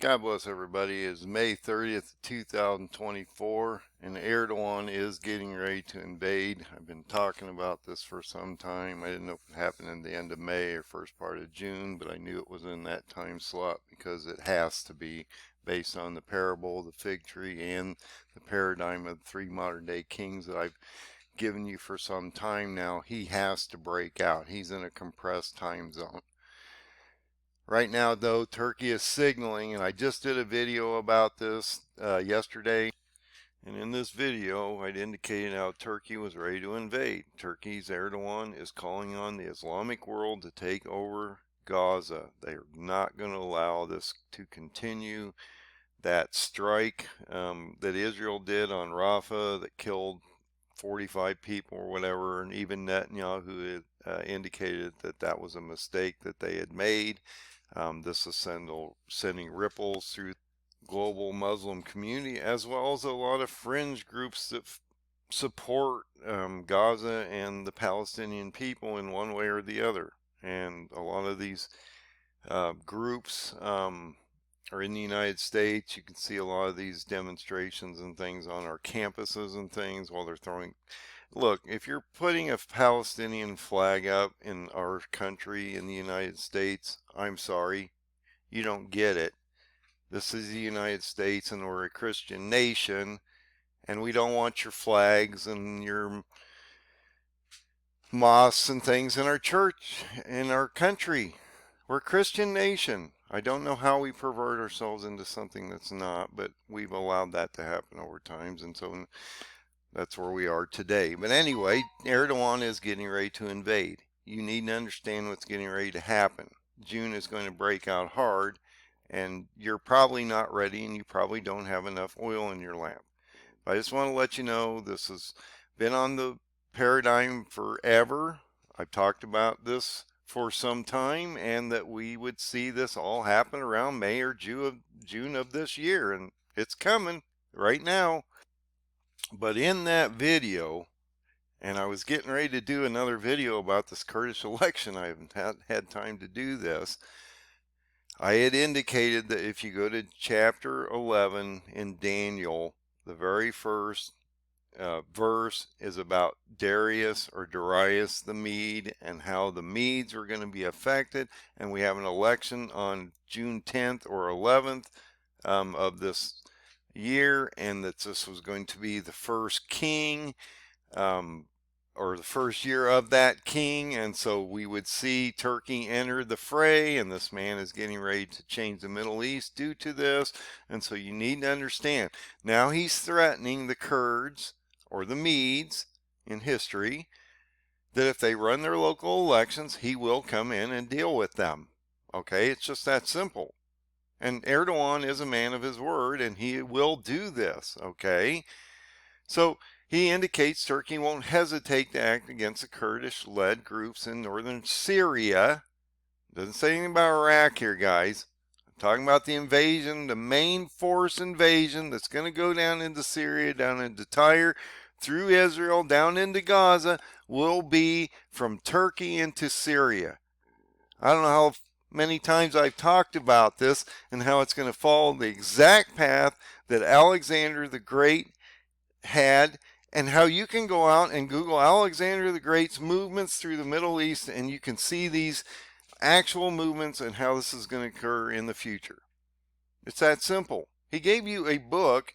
God bless everybody. It's May 30th, 2024, and Erdogan is getting ready to invade. I've been talking about this for some time. I didn't know if it happened in the end of May or first part of June, but I knew it was in that time slot because it has to be based on the parable, the fig tree, and the paradigm of the three modern day kings that I've given you for some time now. He has to break out. He's in a compressed time zone. Right now, though, Turkey is signaling, and I just did a video about this yesterday. And in this video, I'd indicated how Turkey was ready to invade. Turkey's Erdogan is calling on the Islamic world to take over Gaza. They are not going to allow this to continue. That strike that Israel did on Raqqa that killed 45 people or whatever, and even Netanyahu had indicated that that was a mistake that they had made. This is sending ripples through global Muslim community, as well as a lot of fringe groups that support Gaza and the Palestinian people in one way or the other. And a lot of these groups are in the United States. You can see a lot of these demonstrations and things on our campuses and things while they're throwing. Look, if you're putting a Palestinian flag up in our country in the United States, I'm sorry, you don't get it. This is the United States and we're a Christian nation, and we don't want your flags and your mosques and things in our church, in our country. We're a Christian nation. I don't know how we pervert ourselves into something that's not, but we've allowed that to happen over times, and so that's where we are today. But anyway, Erdogan is getting ready to invade. You need to understand what's getting ready to happen. June is going to break out hard, and you're probably not ready, and you probably don't have enough oil in your lamp. I just want to let you know this has been on the paradigm forever. I've talked about this for some time, and that we would see this all happen around May or June of this year, and it's coming right now. But in that video, and I was getting ready to do another video about this Kurdish election, I haven't had time to do this. I had indicated that if you go to chapter 11 in Daniel, the very first verse is about Darius or Darius the Mede and how the Medes are going to be affected, and we have an election on June 10th or 11th of this year, and that this was going to be the first king or the first year of that king, and so we would see Turkey enter the fray, and this man is getting ready to change the Middle East due to this. And so you need to understand, now he's threatening the Kurds or the Medes in history that if they run their local elections, he will come in and deal with them. Okay, it's just that simple. And Erdogan is a man of his word, and he will do this, okay? So he indicates Turkey won't hesitate to act against the Kurdish-led groups in northern Syria. Doesn't say anything about Iraq here, guys. I'm talking about the invasion, the main force invasion that's going to go down into Syria, down into Tyre, through Israel, down into Gaza, will be from Turkey into Syria. I don't know how many times I've talked about this and how it's going to follow the exact path that Alexander the Great had, and how you can go out and Google Alexander the Great's movements through the Middle East, and you can see these actual movements and how this is going to occur in the future. It's that simple. He gave you a book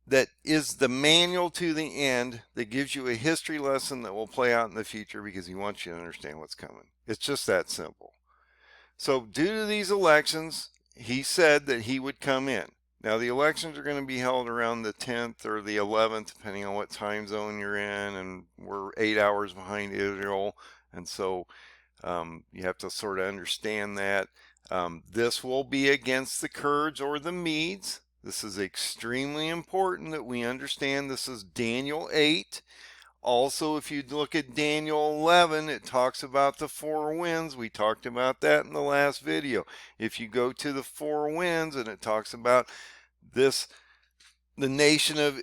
that is the manual to the end that gives you a history lesson that will play out in the future because he wants you to understand what's coming. It's just that simple. So due to these elections, he said that he would come in. Now the elections are going to be held around the 10th or the 11th, depending on what time zone you're in, and we're 8 hours behind Israel, and so you have to sort of understand that. This will be against the Kurds or the Medes. This is extremely important that we understand. This is Daniel 8. Also, if you look at Daniel 11, it talks about the four winds. We talked about that in the last video. If you go to the four winds, and it talks about this, the nation of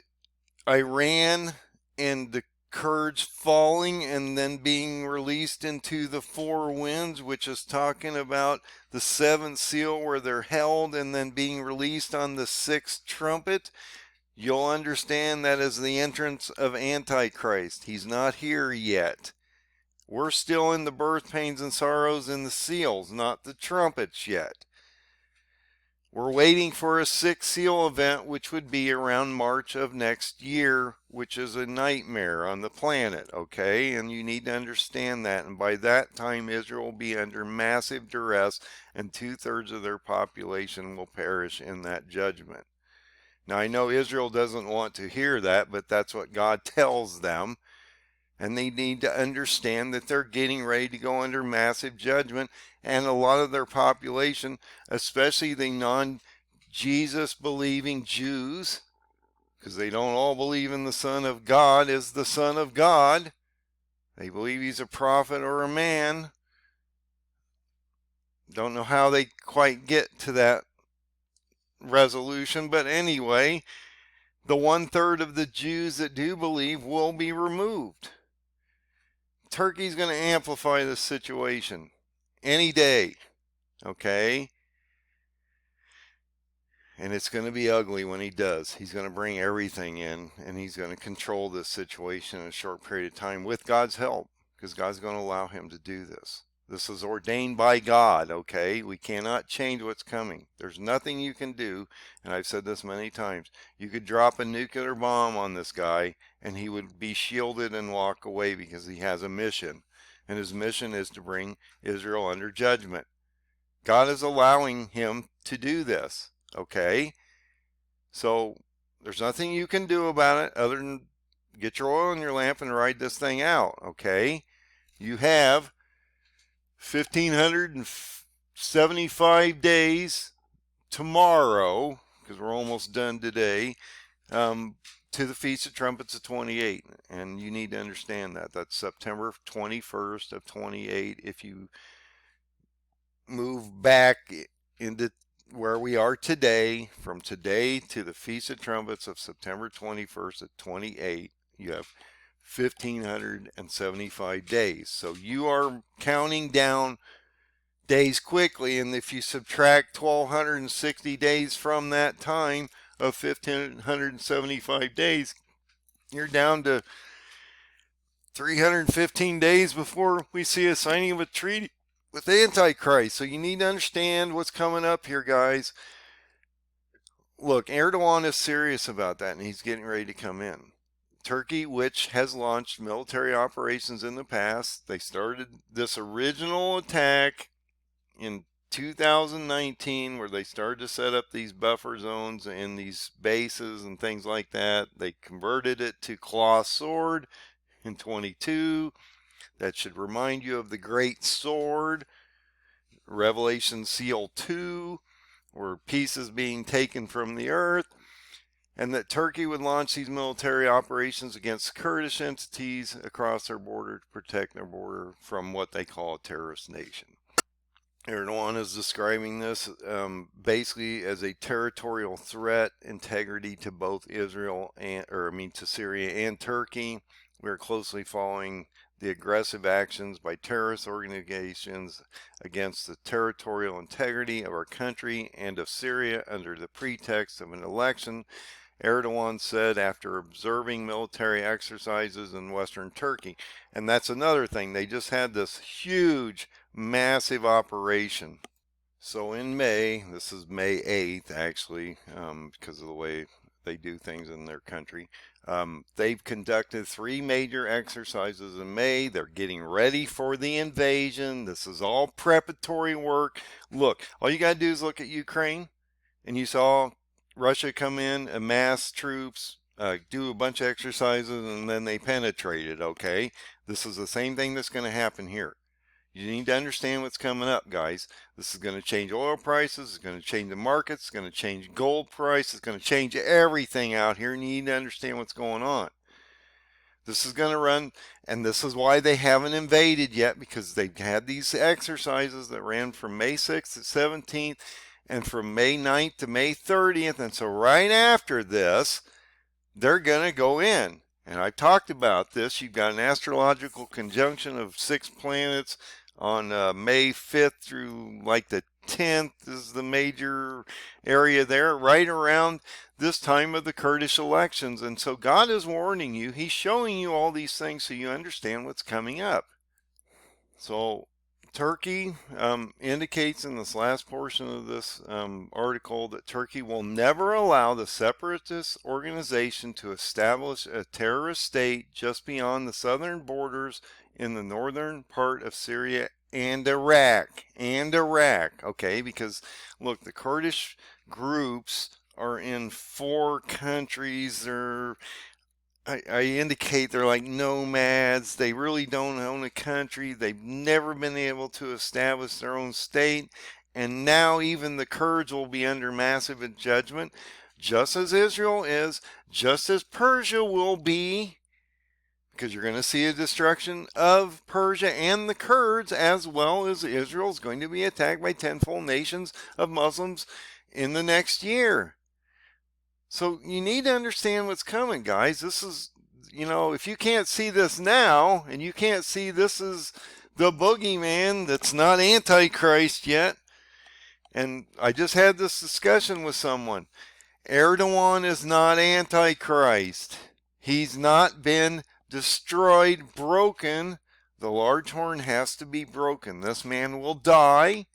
Iran and the Kurds falling and then being released into the four winds, which is talking about the seventh seal where they're held and then being released on the sixth trumpet, you'll understand that as the entrance of Antichrist. He's not here yet. We're still in the birth pains and sorrows in the seals, not the trumpets yet. We're waiting for a sixth seal event, which would be around March of next year, which is a nightmare on the planet, okay? And you need to understand that. And by that time, Israel will be under massive duress, and 2/3 of their population will perish in that judgment. Now, I know Israel doesn't want to hear that, but that's what God tells them. And they need to understand that they're getting ready to go under massive judgment. And a lot of their population, especially the non-Jesus believing Jews, because they don't all believe in the Son of God as the Son of God. They believe he's a prophet or a man. Don't know how they quite get to that resolution, but anyway, the 1/3 of the Jews that do believe will be removed. Turkey's going to amplify this situation any day, okay? And it's going to be ugly when he does. He's going to bring everything in, and he's going to control this situation in a short period of time with God's help, because God's going to allow him to do this. This is ordained by God, okay? We cannot change what's coming. There's nothing you can do, and I've said this many times. You could drop a nuclear bomb on this guy, and he would be shielded and walk away because he has a mission. And his mission is to bring Israel under judgment. God is allowing him to do this, okay? So there's nothing you can do about it other than get your oil in your lamp and ride this thing out, okay? You have 1,575 days tomorrow, because we're almost done today, to the Feast of Trumpets of 28. And you need to understand that. That's September 21st of 28. If you move back into where we are today, from today to the Feast of Trumpets of September 21st of 28, you have 1,575 days. So you are counting down days quickly, and if you subtract 1,260 days from that time of 1,575 days, you're down to 315 days before we see a signing of a treaty with Antichrist. So you need to understand what's coming up here, guys. Look, Erdogan is serious about that, and he's getting ready to come in. Turkey, which has launched military operations in the past, they started this original attack in 2019 where they started to set up these buffer zones and these bases and things like that. They converted it to cloth sword in 22. That should remind you of the great sword, Revelation Seal 2, where pieces being taken from the earth. And that Turkey would launch these military operations against Kurdish entities across their border to protect their border from what they call a terrorist nation. Erdogan is describing this basically as a territorial threat, integrity to both Israel to Syria and Turkey. We are closely following the aggressive actions by terrorist organizations against the territorial integrity of our country and of Syria under the pretext of an election, Erdogan said after observing military exercises in western Turkey. And that's another thing. They just had this huge, massive operation. So in May, this is May 8th actually, because of the way they do things in their country. They've conducted 3 major exercises in May. They're getting ready for the invasion. This is all preparatory work. Look, all you got to do is look at Ukraine, and you saw Russia come in, amass troops, do a bunch of exercises, and then they penetrated, okay? This is the same thing that's going to happen here. You need to understand what's coming up, guys. This is going to change oil prices. It's going to change the markets. It's going to change gold price. It's going to change everything out here, and you need to understand what's going on. This is going to run, and this is why they haven't invaded yet, because they've had these exercises that ran from May 6th to 17th, and from May 9th to May 30th, and so right after this, they're going to go in. And I've talked about this. You've got an astrological conjunction of 6 planets on May 5th through like the 10th is the major area there, right around this time of the Kurdish elections. And so God is warning you. He's showing you all these things so you understand what's coming up. So Turkey indicates in this last portion of this article that Turkey will never allow the separatist organization to establish a terrorist state just beyond the southern borders in the northern part of Syria and Iraq. Okay, because look, the Kurdish groups are in 4 countries. I indicate they're like nomads. They really don't own a country. They've never been able to establish their own state. And now even the Kurds will be under massive judgment, just as Israel is, just as Persia will be, because you're going to see a destruction of Persia and the Kurds, as well as Israel is going to be attacked by tenfold nations of Muslims in the next year. So you need to understand what's coming, guys. This is, if you can't see this now, and you can't see this is the boogeyman that's not Antichrist yet, and I just had this discussion with someone. Erdogan is not Antichrist. He's not been destroyed, broken. The large horn has to be broken. This man will die,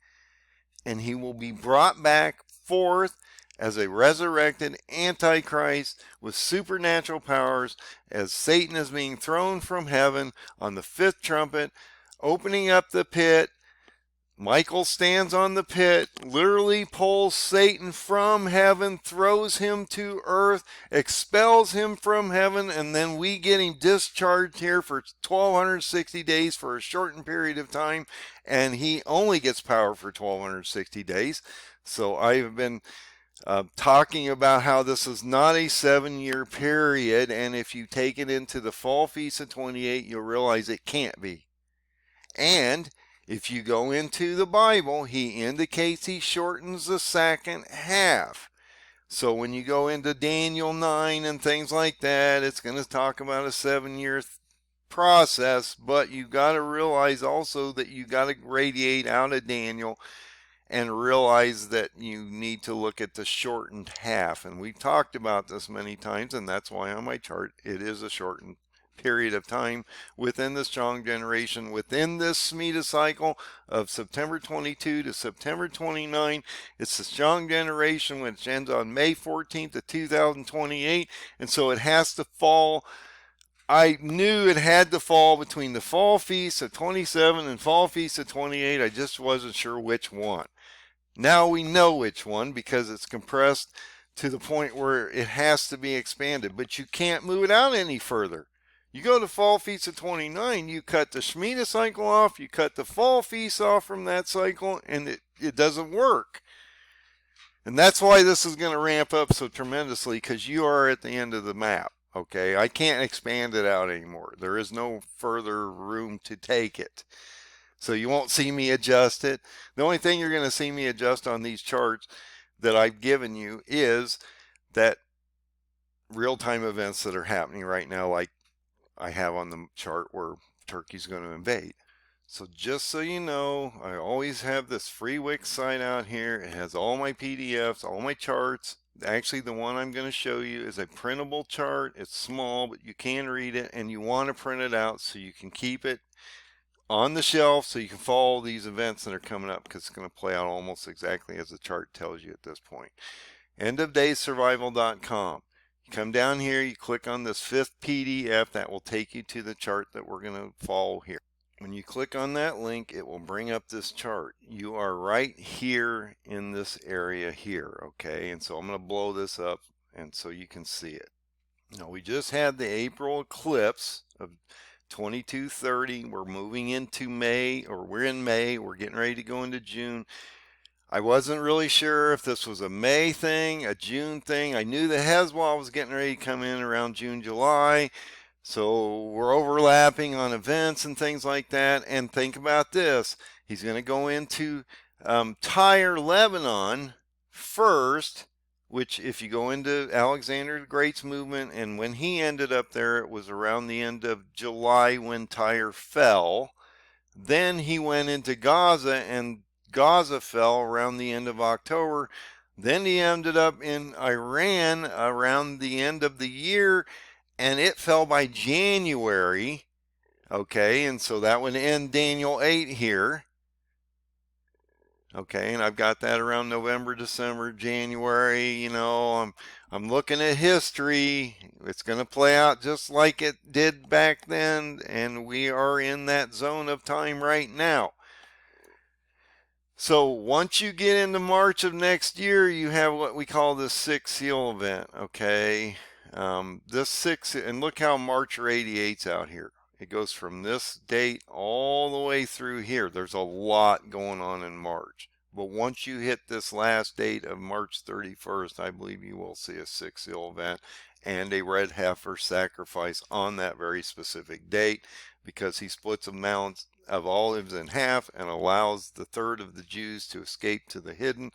and he will be brought back forth as a resurrected Antichrist with supernatural powers, as Satan is being thrown from heaven on the 5th trumpet, opening up the pit. Michael stands on the pit, literally pulls Satan from heaven, throws him to earth, expels him from heaven, and then we get him discharged here for 1260 days for a shortened period of time, and he only gets power for 1260 days. So I've been talking about how this is not a 7-year period, and if you take it into the fall feast of 28, you'll realize it can't be. And if you go into the Bible, he indicates he shortens the second half. So when you go into Daniel 9 and things like that, it's going to talk about a 7-year process, but you got to realize also that you got to radiate out of Daniel and realize that you need to look at the shortened half. And we've talked about this many times, and that's why on my chart it is a shortened period of time within the strong generation, within this Shemitah cycle of September 22 to September 29. It's the strong generation, which ends on May 14th of 2028, and so it has to fall. I knew it had to fall between the fall feast of 27 and fall feast of 28. I just wasn't sure which one. Now we know which one, because it's compressed to the point where it has to be expanded, but you can't move it out any further. You go to fall feast of 29, you cut the Shemitah cycle off, you cut the fall feast off from that cycle, and it doesn't work. And that's why this is going to ramp up so tremendously, because you are at the end of the map. Okay, I can't expand it out anymore. There is no further room to take it. So you won't see me adjust it. The only thing you're going to see me adjust on these charts that I've given you is that real-time events that are happening right now, like I have on the chart where Turkey's going to invade. So just so you know, I always have this free Wix site out here. It has all my PDFs, all my charts. Actually, the one I'm going to show you is a printable chart. It's small, but you can read it, and you want to print it out so you can keep it on the shelf so you can follow these events that are coming up, because it's going to play out almost exactly as the chart tells you at this point. endofdayssurvival.com. You come down here, you click on this 5th PDF, that will take you to the chart that we're going to follow here. When you click on that link, it will bring up this chart. You are right here in this area here, okay? And so I'm going to blow this up and so you can see it. Now, we just had the April eclipse of 2230. We're moving into May, or we're in May. We're getting ready to go into June. I wasn't really sure if this was a May thing, a June thing. I knew the Hezbollah was getting ready to come in around June, July. So we're overlapping on events and things like that. And think about this. He's going to go into Tyre, Lebanon first, which if you go into Alexander the Great's movement, and when he ended up there, it was around the end of July when Tyre fell. Then he went into Gaza, and Gaza fell around the end of October. Then he ended up in Iran around the end of the year, and it fell by January. Okay, and so that would end Daniel 8 here. Okay, and I've got that around November, December, January. I'm looking at history. It's going to play out just like it did back then, and we are in that zone of time right now. So once you get into March of next year, you have what we call the Sixth Seal event. Okay, this six, and look how March 88's out here. It goes from this date all the way through here. There's a lot going on in March. But once you hit this last date of March 31st, I believe you will see a Sixth Seal event and a red heifer sacrifice on that very specific date, because he splits the Mount of Olives in half and allows the third of the Jews to escape to the hidden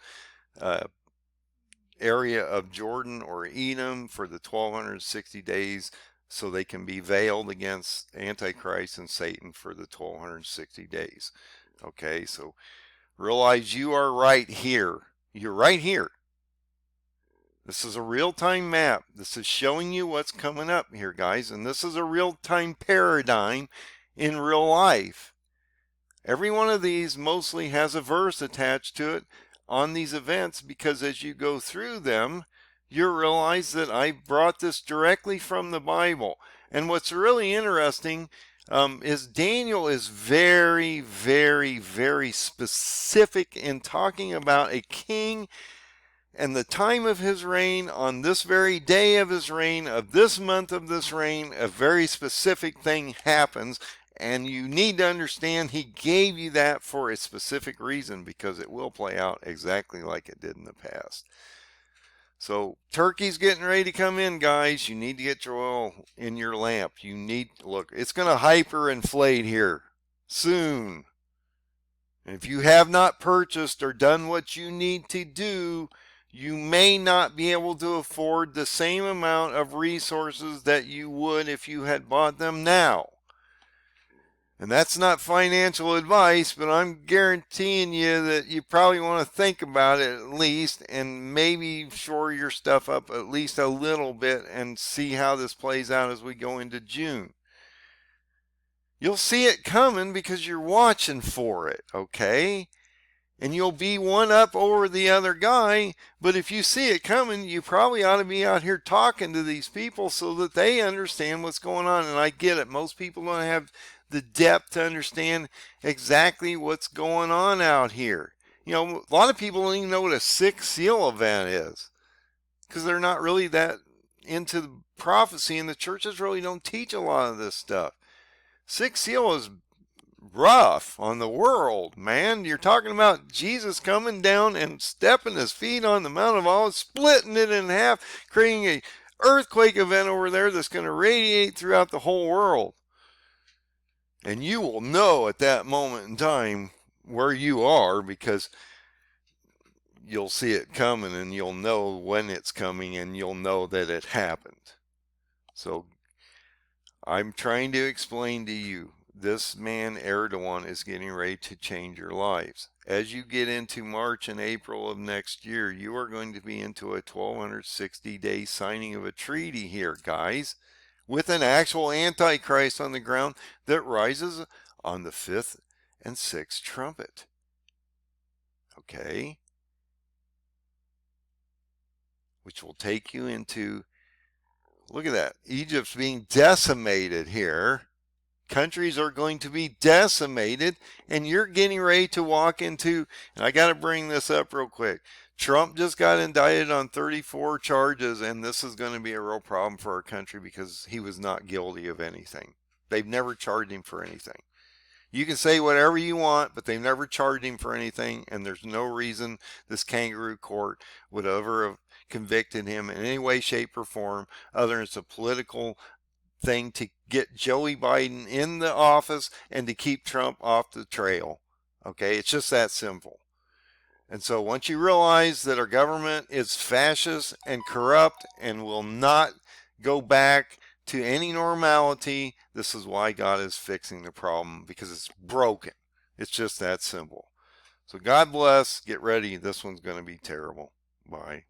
area of Jordan or Edom for the 1260 days, so they can be veiled against Antichrist and Satan for the 1260 days. Okay, so realize you are right here. You're right here. This is a real-time map. This is showing you what's coming up here, guys, and this is a real-time paradigm in real life. Every one of these mostly has a verse attached to it on these events, because as you go through them, you realize that I brought this directly from the Bible. And what's really interesting is Daniel is very, very, very specific in talking about a king and the time of his reign. On this very day of his reign, of this month of this reign, a very specific thing happens. And you need to understand he gave you that for a specific reason, because it will play out exactly like it did in the past. So Turkey's getting ready to come in, guys. You need to get your oil in your lamp. You need, look, it's going to hyperinflate here soon. And if you have not purchased or done what you need to do, you may not be able to afford the same amount of resources that you would if you had bought them now. And that's not financial advice, but I'm guaranteeing you that you probably want to think about it at least, and maybe shore your stuff up at least a little bit and see how this plays out as we go into June. You'll see it coming because you're watching for it, okay? And you'll be one up over the other guy, but if you see it coming, you probably ought to be out here talking to these people so that they understand what's going on. And I get it. Most people don't have the depth to understand exactly what's going on out here. A lot of people don't even know what a Sixth Seal event is, because they're not really that into the prophecy, and the churches really don't teach a lot of this stuff. Sixth Seal is rough on the world, man. You're talking about Jesus coming down and stepping his feet on the Mount of Olives, splitting it in half, creating a earthquake event over there that's going to radiate throughout the whole world. And you will know at that moment in time where you are, because you'll see it coming, and you'll know when it's coming, and you'll know that it happened. So I'm trying to explain to you, this man Erdogan is getting ready to change your lives. As you get into March and April of next year, you are going to be into a 1260-day signing of a treaty here, guys, with an actual Antichrist on the ground that rises on the 5th and 6th trumpet. Okay? Which will take you into, look at that, Egypt's being decimated here. Countries are going to be decimated, and you're getting ready to walk into, and I got to bring this up real quick. Trump just got indicted on 34 charges, and this is going to be a real problem for our country because he was not guilty of anything. They've never charged him for anything. You can say whatever you want, but they've never charged him for anything, and there's no reason this kangaroo court would ever have convicted him in any way, shape, or form other than it's a political thing to get Joey Biden in the office and to keep Trump off the trail. Okay, it's just that simple. And so once you realize that our government is fascist and corrupt and will not go back to any normality, this is why God is fixing the problem, because it's broken. It's just that simple. So God bless. Get ready. This one's going to be terrible. Bye.